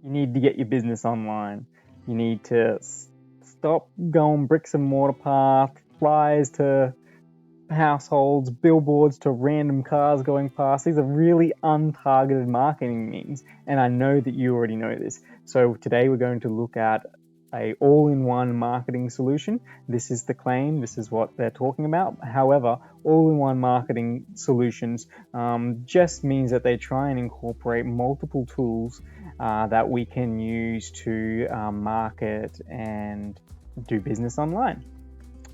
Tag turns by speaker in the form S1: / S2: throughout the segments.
S1: You need to get your business online. You need to stop going bricks and mortar path, flyers to households, billboards to random cars going past. These are really untargeted marketing means, and I know that you already know this. So today we're going to look at a all-in-one marketing solution. This is the claim, this is what they're talking about. However, all-in-one marketing solutions just means that they try and incorporate multiple tools that we can use to market and do business online.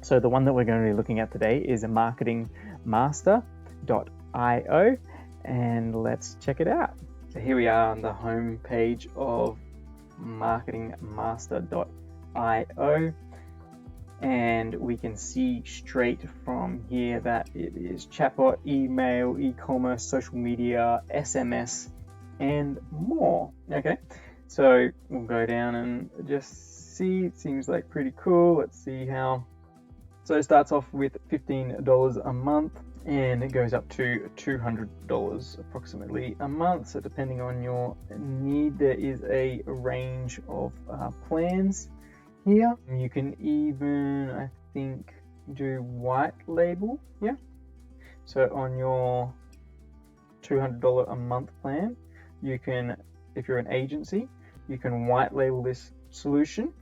S1: So the one that we're going to be looking at today is a marketingmaster.io, and let's check it out. So here we are on the home page of marketingmaster.io, and we can see straight from here that it is chatbot, email, e-commerce, social media, SMS, and more. Okay, so we'll go down and just see. It seems like pretty cool. Let's see how. So it starts off with $15 a month, and it goes up to $200 approximately a month. So depending on your need, there is a range of plans here. You can even, I think, do white label. Yeah. So on your $200 a month plan, you can, if you're an agency, you can white label this solution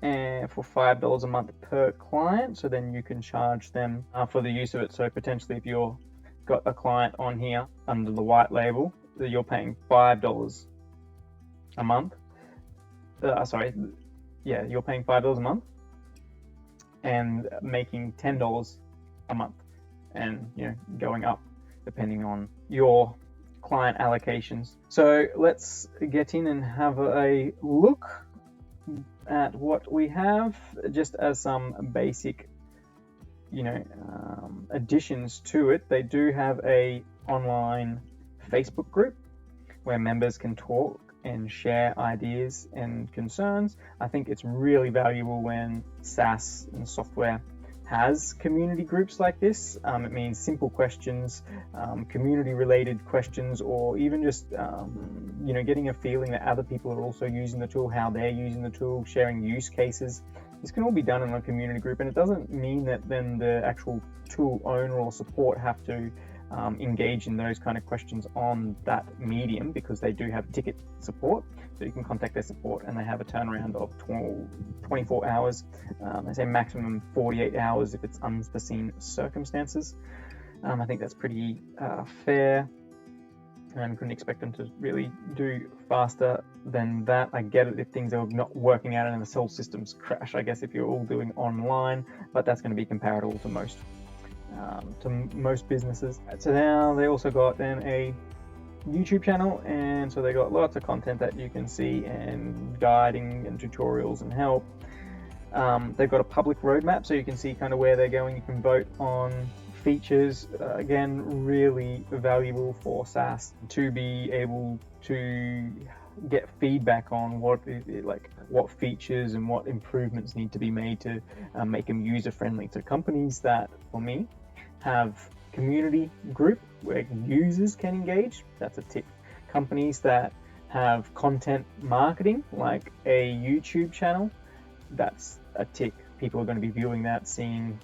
S1: and for $5 a month per client. So then you can charge them for the use of it. So potentially if you've got a client on here under the white label, that you're paying $5 a month. You're paying $5 a month and making $10 a month, and going up depending on your client allocations. So let's get in and have a look at what we have, just as some basic additions to it. They do have a online Facebook group where members can talk and share ideas and concerns. I think it's really valuable when SaaS and software has community groups like this. It means simple questions, community related questions, or even just getting a feeling that other people are also using the tool, how they're using the tool, sharing use cases. This can all be done in a community group, and it doesn't mean that then the actual tool owner or support have to engage in those kind of questions on that medium, because they do have ticket support. So you can contact their support, and they have a turnaround of 24 hours. They say maximum 48 hours if it's unforeseen circumstances. I think that's pretty fair, and couldn't expect them to really do faster than that. I get it if things are not working out and the cell systems crash, I guess, if you're all doing online, but that's going to be comparable to most businesses. So now they also got then a YouTube channel, and so they got lots of content that you can see, and guiding and tutorials and help. They've got a public roadmap, so you can see kind of where they're going. You can vote on features. Again, really valuable for SaaS to be able to get feedback on what features and what improvements need to be made to make them user friendly. So companies that, for me, have community group where users can engage, that's a tick. Companies that have content marketing like a YouTube channel, that's a tick. People are going to be viewing that, seeing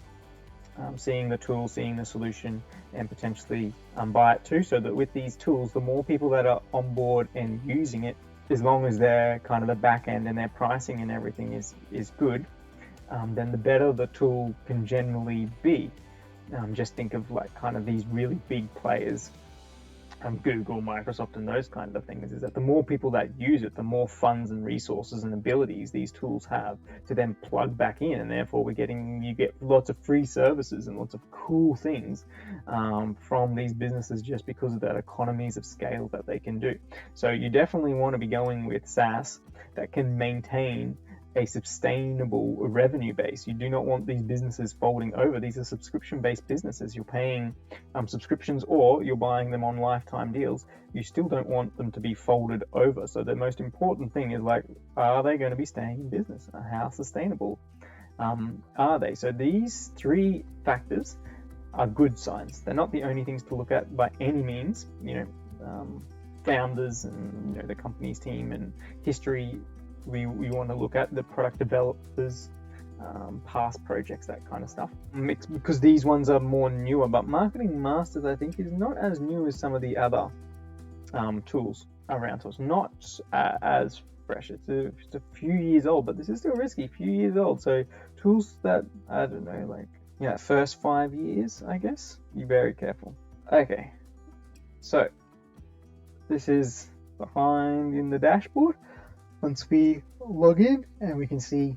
S1: the tool, seeing the solution, and potentially buy it too. So that with these tools, the more people that are on board and using it, as long as their kind of the back end and their pricing and everything is good, then the better the tool can generally be. Just think of like kind of these really big players, Google, Microsoft, and those kind of things, is that the more people that use it, the more funds and resources and abilities these tools have to then plug back in, and therefore you get lots of free services and lots of cool things from these businesses just because of that economies of scale that they can do. So you definitely want to be going with SaaS that can maintain a sustainable revenue base. You do not want these businesses folding over. These are subscription-based businesses. You're paying subscriptions, or you're buying them on lifetime deals. You still don't want them to be folded over. So the most important thing is, like, are they going to be staying in business? How sustainable are they? So these three factors are good signs. They're not the only things to look at by any means. founders and the company's team and history. We want to look at the product developers, past projects, that kind of stuff, because these ones are more newer. But Marketing Masters, I think, is not as new as some of the other tools around. So it's not as fresh. It's a few years old, but this is still risky. Few years old. So tools that, I don't know, like first 5 years, I guess, be very careful. Okay, so this is behind in the dashboard. Once we log in, and we can see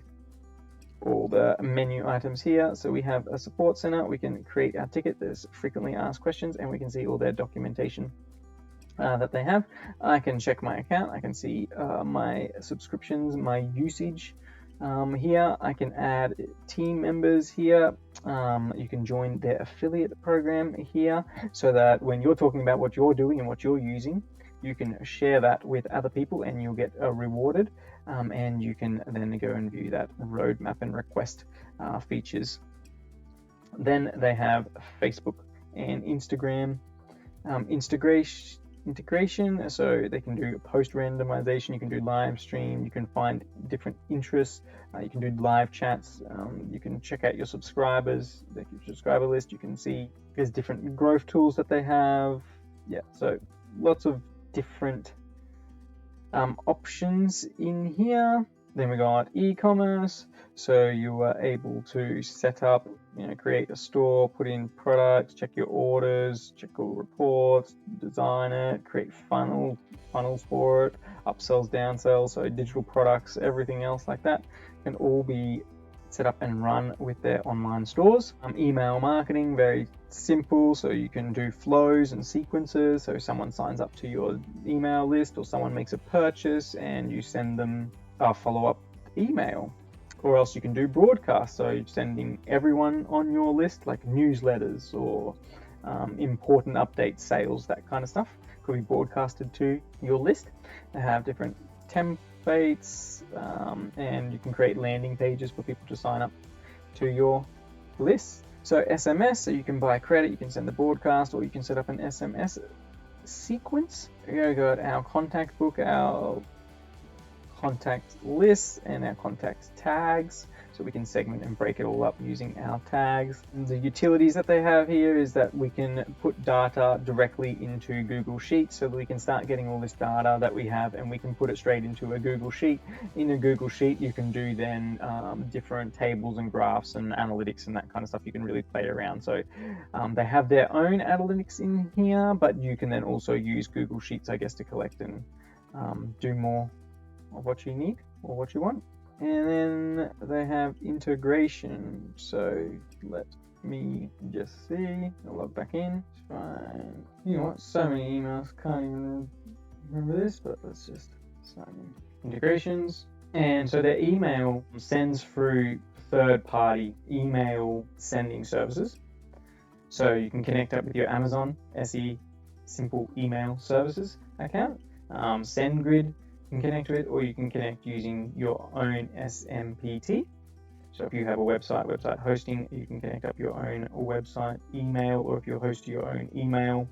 S1: all the menu items here. So we have a support center. We can create our ticket. There's frequently asked questions, and we can see all their documentation that they have. I can check my account. I can see my subscriptions, my usage here. I can add team members here. You can join their affiliate program here, so that when you're talking about what you're doing and what you're using, you can share that with other people and you'll get rewarded, and you can then go and view that roadmap and request features. Then they have Facebook and Instagram integration, so they can do post randomization, you can do live stream, you can find different interests, you can do live chats, you can check out your subscribers, your subscriber list, you can see there's different growth tools that they have. So lots of different options in here. Then we got e-commerce, so you are able to set up, create a store, put in products, check your orders, check all reports, design it, create funnels for it, upsells, downsells, so digital products, everything else like that can all be set up and run with their online stores. Email marketing, very simple, so you can do flows and sequences. So someone signs up to your email list, or someone makes a purchase and you send them a follow-up email. Or else you can do broadcast, so you're sending everyone on your list like newsletters or important updates, sales, that kind of stuff could be broadcasted to your list. They have different templates, and you can create landing pages for people to sign up to your list. So SMS, so you can buy credit, you can send the broadcast, or you can set up an SMS sequence. We got our contact book, our contact lists, and our contact tags, so we can segment and break it all up using our tags. And the utilities that they have here is that we can put data directly into Google Sheets, so that we can start getting all this data that we have and we can put it straight into a Google Sheet. In a Google Sheet you can do then different tables and graphs and analytics and that kind of stuff. You can really play around. So they have their own analytics in here, but you can then also use Google Sheets, I guess, to collect and do more of what you need or what you want. And then they have integration, so let me just see. I'll log back in. It's fine. You know what, so many emails, can't even remember this, but let's just sign in. Integrations, and so their email sends through third-party email sending services, so you can connect up with your Amazon SE simple email services account. SendGrid you can connect with, or you can connect using your own SMPT. So if you have a website hosting, you can connect up your own website email, or if you host your own email,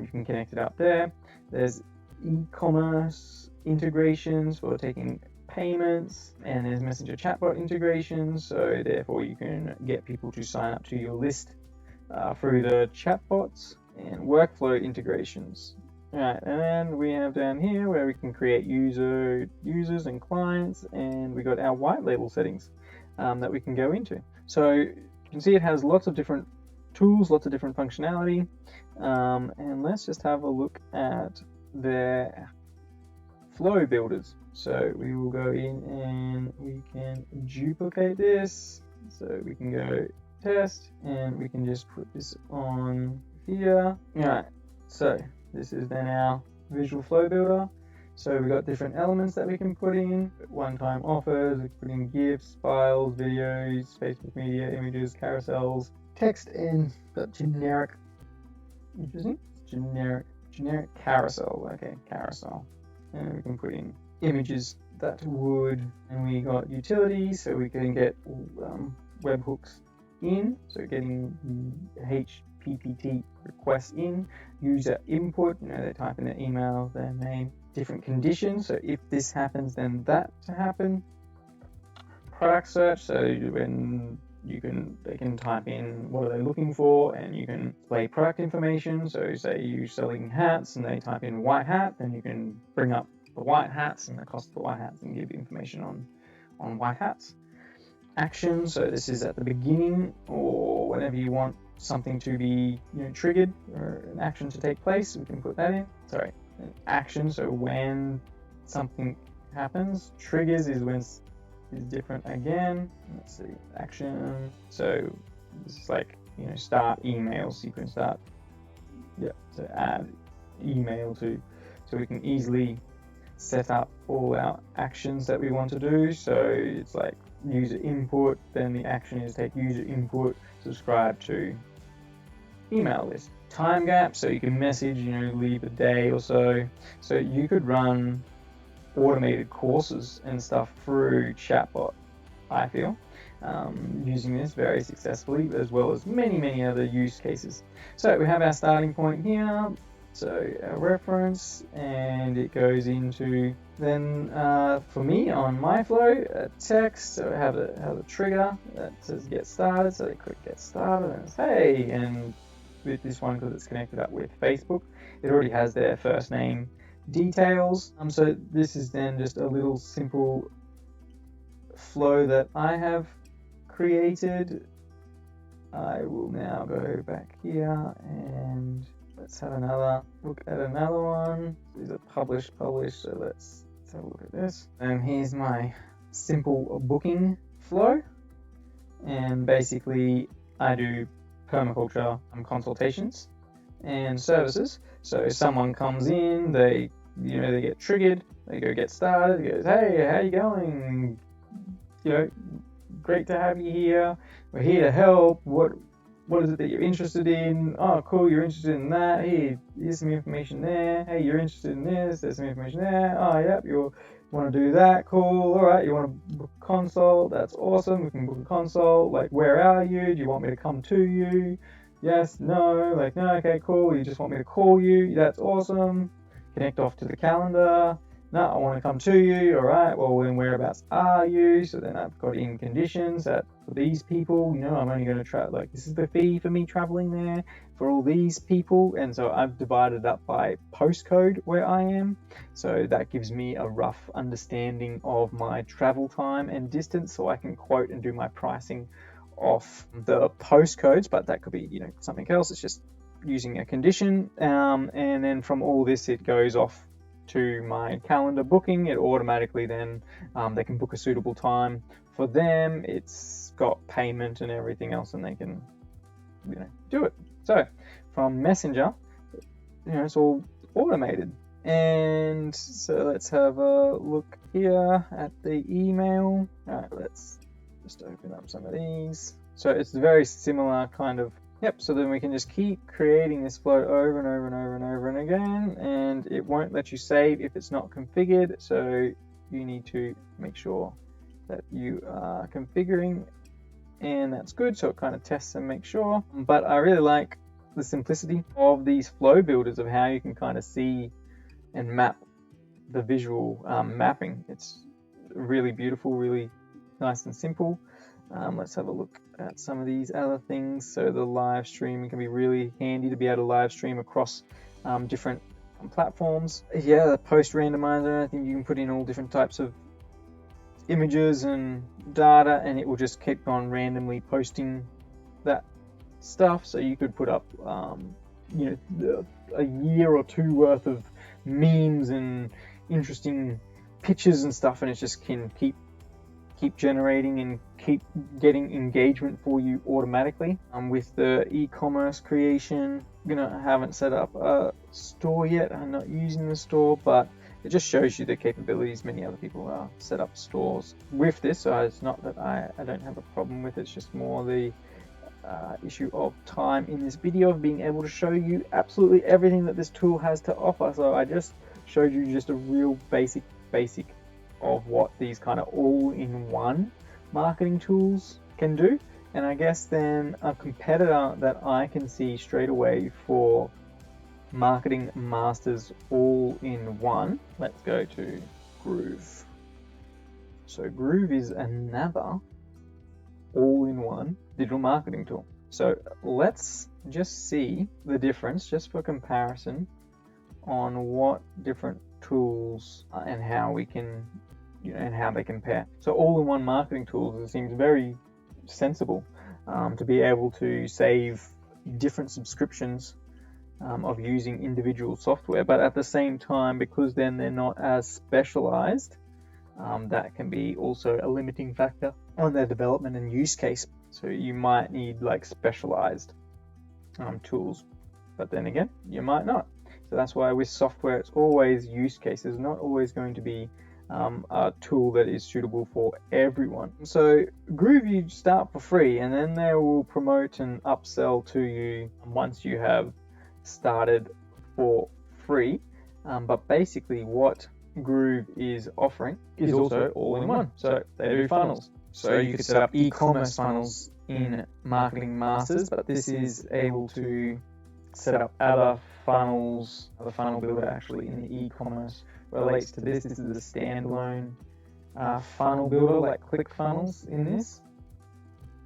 S1: you can connect it up there. There's e-commerce integrations for taking payments, and there's messenger chatbot integrations, so therefore you can get people to sign up to your list through the chatbots, and workflow integrations. Right, and then we have down here where we can create users and clients, and we got our white label settings that we can go into. So you can see it has lots of different tools, lots of different functionality, and let's just have a look at their flow builders. So we will go in and we can duplicate this, so we can go test, and we can just put this on here. Alright, so this is then our visual flow builder. So we've got different elements that we can put in, one-time offers, we can put in GIFs, files, videos, Facebook media, images, carousels, text, and got generic, interesting, generic carousel, okay, carousel. And we can put in images that would, and we got utilities, so we can get webhooks in, so getting PPT request in, user input, they type in their email, their name, different conditions, so if this happens then that to happen. Product search, so when they can type in what are they looking for, and you can display product information. So say you're selling hats and they type in white hat, then you can bring up the white hats and the cost of the white hats and give information on white hats. Action, so this is at the beginning or whenever you want something to be triggered or an action to take place, we can put that in. Sorry, an action, so when something happens. Triggers is when is different again. Let's see, action, so this is like start email sequence, start to add email to, so we can easily set up all our actions that we want to do. So it's like user input, then the action is take user input, subscribe to email list. Time gap, so you can message, leave a day or so. So you could run automated courses and stuff through chatbot, I feel, using this very successfully, as well as many other use cases. So we have our starting point here, so a reference, and it goes into then for me on my flow a text. So I have a trigger that says get started, so they click get started and it's hey, and with this one, because it's connected up with Facebook, it already has their first name details. So this is then just a little simple flow that I have created. I will now go back here and let's have another look at another one. These are published, so let's have a look at this. And here's my simple booking flow, and basically I do permaculture consultations and services. So someone comes in, they get triggered, they go get started, goes, hey, how you going? Great to have you here. We're here to help. What is it that you're interested in? Oh, cool, you're interested in that. Hey, here's some information there. Hey, you're interested in this. There's some information there. Oh, yep, you want to do that. Cool. All right, you want to book a consult? That's awesome. We can book a consult. Like, where are you? Do you want me to come to you? Yes, no. Like, no, okay, cool. You just want me to call you? That's awesome. Connect off to the calendar. No, I want to come to you. All right, well, then whereabouts are you? So then I've got in conditions that for these people, I'm only going to try, like, this is the fee for me traveling there for all these people. And so I've divided up by postcode where I am. So that gives me a rough understanding of my travel time and distance, so I can quote and do my pricing off the postcodes, but that could be, something else. It's just using a condition. And then from all this, it goes off to my calendar booking. It automatically then they can book a suitable time for them. It's got payment and everything else, and they can do it. So from Messenger, it's all automated. And so let's have a look here at the email. All right, let's just open up some of these. So it's very similar kind of. Yep, so then we can just keep creating this flow over and over and over and over and again, and it won't let you save if it's not configured. So you need to make sure that you are configuring, and that's good. So it kind of tests and makes sure. But I really like the simplicity of these flow builders, of how you can kind of see and map the visual mapping. It's really beautiful, really nice and simple. Let's have a look at some of these other things. So the live stream can be really handy to be able to live stream across different platforms. Yeah, the post randomizer, I think you can put in all different types of images and data, and it will just keep on randomly posting that stuff. So you could put up a year or two worth of memes and interesting pictures and stuff, and it just can keep generating and keep getting engagement for you automatically. With the e-commerce creation, I haven't set up a store yet. I'm not using the store, but it just shows you the capabilities. Many other people set up stores with this, so it's not that I don't have a problem with it. It's just more the issue of time in this video of being able to show you absolutely everything that this tool has to offer. So I just showed you just a real basic of what these kind of all-in-one marketing tools can do, And I guess then a competitor that I can see straight away for Marketing Masters all-in-one, let's go to Groove. So Groove is another all-in-one digital marketing tool. So let's just see the difference, just for comparison, on what different tools and how we can, and how they compare. So all-in-one marketing tools, it seems very sensible to be able to save different subscriptions of using individual software, but at the same time, because then they're not as specialized, that can be also a limiting factor on their development and use case. So you might need like specialized tools, but then again, you might not. So that's why with software, it's always use cases, not always going to be a tool that is suitable for everyone. So Groove, you start for free, and then they will promote and upsell to you once you have started for free. But basically what Groove is offering is also all-in-one. So they do funnels. So you could set up e-commerce funnels in Marketing Masters, but this is able to set up other funnels. The funnel builder actually in the e-commerce relates to this. This is a standalone funnel builder, like ClickFunnels in this.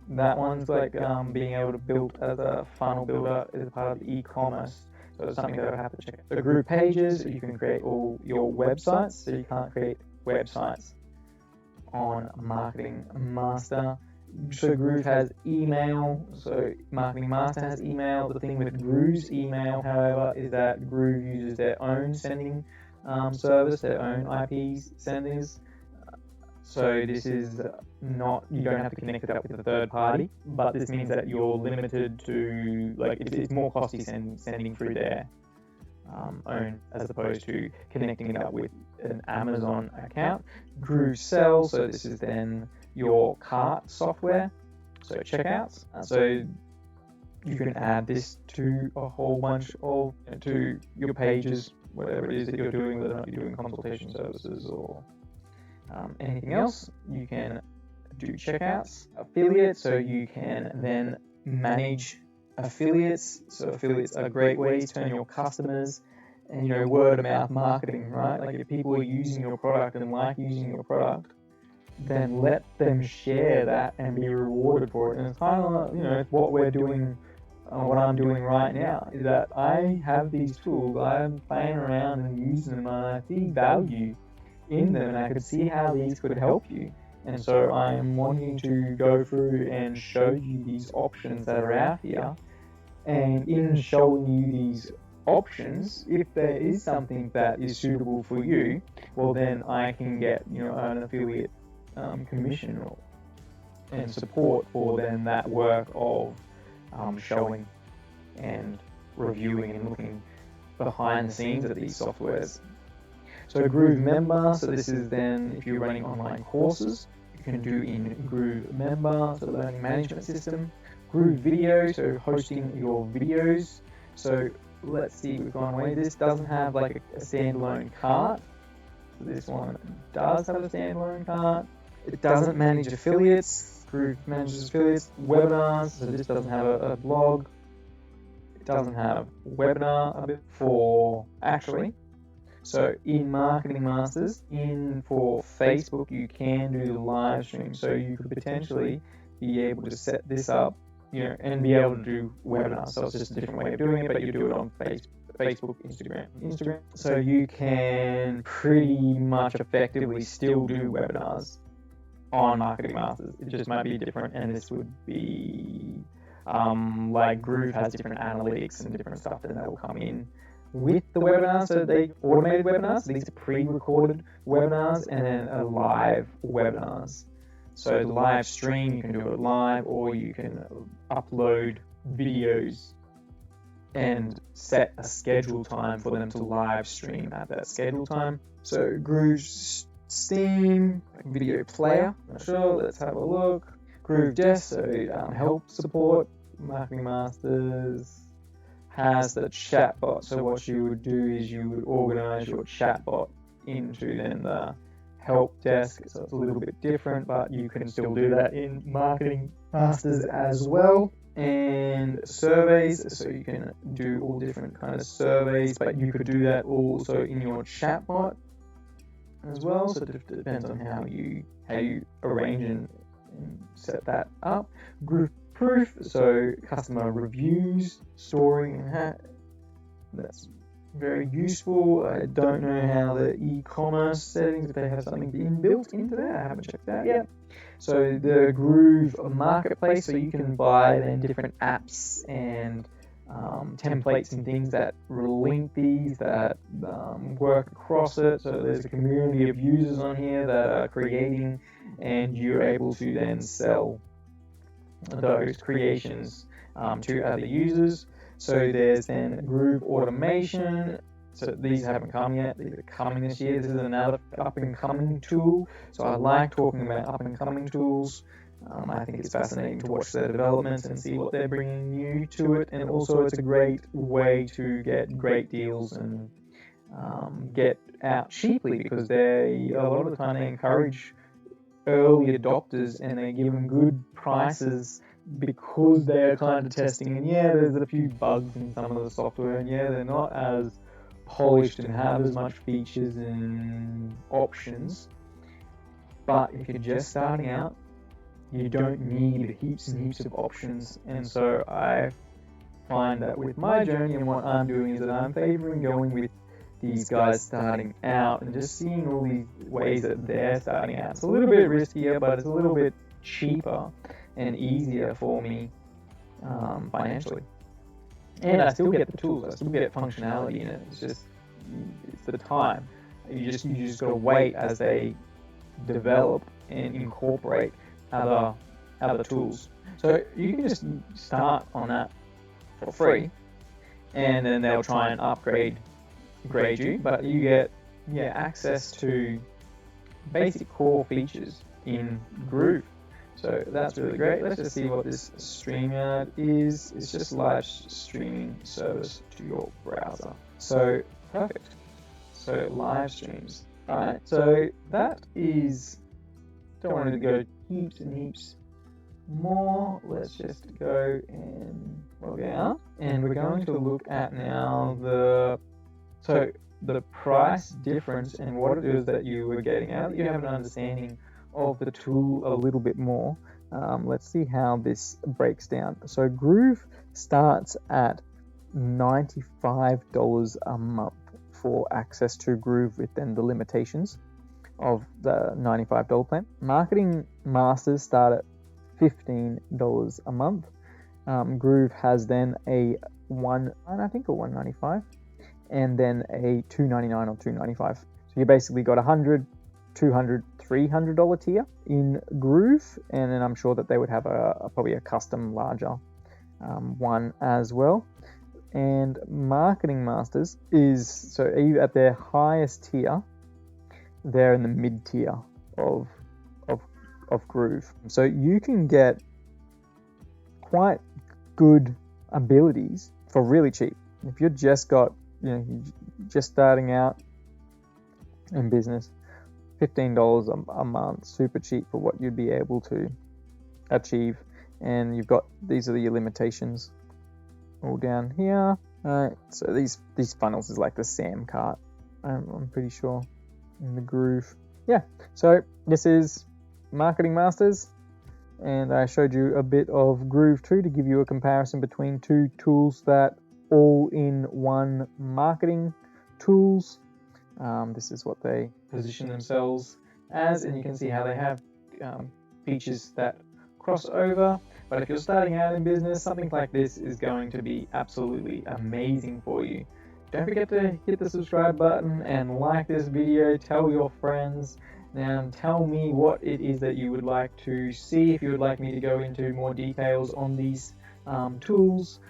S1: That one's like being able to build as a funnel builder as part of the e-commerce. So it's something that I have to check. So Groove Pages, you can create all your websites. So you can't create websites on Marketing Master. So Groove has email. So Marketing Master has email. The thing with Groove's email, however, is that Groove uses their own sending service, their own IP senders. So this is not, you don't have to connect it up with a third party, but this means that you're limited to, like, it's more costly sending through their own, as opposed to connecting it up with an Amazon account. Groove Sell, so this is then your cart software, so checkouts. So you can add this to a whole bunch of, to your pages, whatever it is that you're doing, whether or not you're doing consultation services or anything else. You can do checkouts. Affiliates, so you can then manage affiliates. So affiliates are great ways to turn your customers and, word of mouth marketing, right? Like if people are using your product and like using your product, then let them share that and be rewarded for it. And it's kind of, it's what we're doing, what I'm doing right now, is that I have these tools, I'm playing around and using them, and I see value in them, and I could see how these could help you. And so I am wanting to go through and show you these options that are out here. And in showing you these options, if there is something that is suitable for you, well then I can get an affiliate commission and support for then that work of showing and reviewing and looking behind the scenes of these softwares. So Groove Member, so this is then if you're running online courses, you can do in Groove Member, so learning management system. Groove Video, so hosting your videos. So let's see, we've gone away. This doesn't have like a standalone cart. So this one does have a standalone cart. It doesn't manage affiliates. Groove manages affiliates. Webinars, so this doesn't have a blog. It doesn't have webinar for actually. So in Marketing Masters, for Facebook, you can do the live stream. So you could potentially be able to set this up, and be able to do webinars. So it's just a different way of doing it, but you do it on Facebook, Instagram. So you can pretty much effectively still do webinars on Marketing Masters. It just might be different, and this would be like Groove has different analytics and different stuff that will come in with the webinar. So they automated webinars. These are pre-recorded webinars, and then a live webinars. So the live stream, you can do it live, or you can upload videos and set a schedule time for them to live stream at that schedule time. So Groove Steam, video player, not sure, let's have a look. Groove Desk, so help support. Marketing Masters has the chatbot. So what you would do is you would organize your chatbot into then the help desk, so it's a little bit different, but you can still do that in Marketing Masters as well. And surveys, so you can do all different kind of surveys, but you could do that also in your chatbot as well. So it depends on how you arrange and set that up. Groove Proof, so customer reviews, storing, and that's very useful. I don't know how the e-commerce settings, if they have something inbuilt into that. I haven't checked that yet. So the Groove Marketplace, so you can buy then different apps and templates and things that link these, that work across it. So there's a community of users on here that are creating, and you're able to then sell those creations to other users. So there's then Groove Automation. So these haven't come yet. These are coming this year. This is another up-and-coming tool. So I like talking about up-and-coming tools. I think it's fascinating to watch their developments and see what they're bringing new to it. And also it's a great way to get great deals and get out cheaply, because a lot of the time they encourage early adopters and they give them good prices because they're kind of testing. And yeah, there's a few bugs in some of the software, and yeah, they're not as polished and have as much features and options. But if you're just starting out, you don't need heaps and heaps of options. And so I find that with my journey and what I'm doing is that I'm favoring going with these guys starting out and just seeing all these ways that they're starting out. It's a little bit riskier, but it's a little bit cheaper and easier for me financially. And I still get the tools, I still get functionality in it. It's the time. You just gotta wait as they develop and incorporate other tools. So you can just start on that for free, and then they'll try and grade you, but you get access to basic core features in Groove. So that's really great. Let's just see what this StreamYard is. It's just live streaming service to your browser. So perfect. So live streams. Alright, so that is, don't want to go heaps and heaps more. Let's just go and log out. And we're going to look at now the price difference and what it is that you were getting. Now that you have an understanding of the tool a little bit more, let's see how this breaks down. So Groove starts at $95 a month for access to Groove, with then the limitations of the $95 plan. Marketing Masters start at $15 a month. Groove has then a $195 and then a $299 or $295. So you basically got $100, $200, $300 tier in Groove, and then I'm sure that they would have probably a custom larger one as well. And Marketing Masters is, so at their highest tier, they're in the mid tier of Groove. So you can get quite good abilities for really cheap. If you're just starting out in business, $15 a month, super cheap for what you'd be able to achieve. And you've got, these are your limitations all down here. Alright, so these funnels is like the SAM cart, I'm pretty sure, in the Groove. Yeah, so this is Marketing Masters, and I showed you a bit of Groove too to give you a comparison between two tools that all-in-one marketing tools. This is what they position themselves as, and you can see how they have features that cross over. But if you're starting out in business, something like this is going to be absolutely amazing for you. Don't forget to hit the subscribe button and like this video. Tell your friends. Now tell me what it is that you would like to see. If you would like me to go into more details on these tools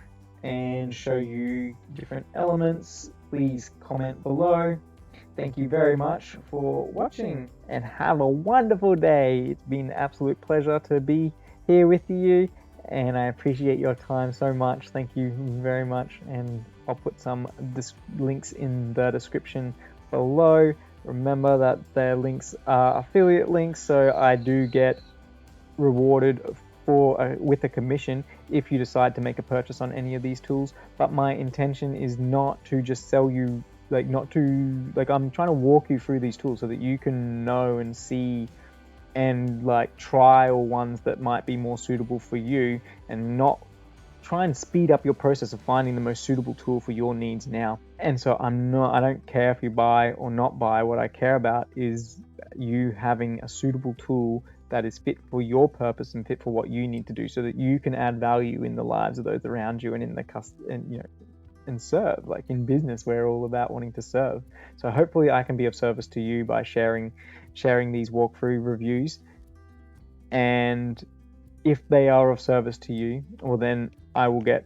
S1: and show you different elements, please comment below. Thank you very much for watching, and have a wonderful day. It's been an absolute pleasure to be here with you, and I appreciate your time so much. Thank you very much, and I'll put some links in the description below. Remember that their links are affiliate links, so I do get rewarded with a commission if you decide to make a purchase on any of these tools. But my intention is not to just sell you, I'm trying to walk you through these tools so that you can know and see and trial ones that might be more suitable for you, and not try and speed up your process of finding the most suitable tool for your needs now. And so I don't care if you buy or not buy. What I care about is you having a suitable tool that is fit for your purpose and fit for what you need to do, so that you can add value in the lives of those around you and and serve. Like in business, we're all about wanting to serve. So hopefully I can be of service to you by sharing these walkthrough reviews. And if they are of service to you, well, then I will get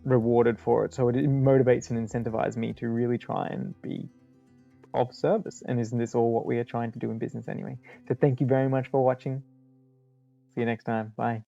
S1: rewarded for it. So it motivates and incentivizes me to really try and be of service. And isn't this all what we are trying to do in business anyway? So thank you very much for watching. See you next time. Bye.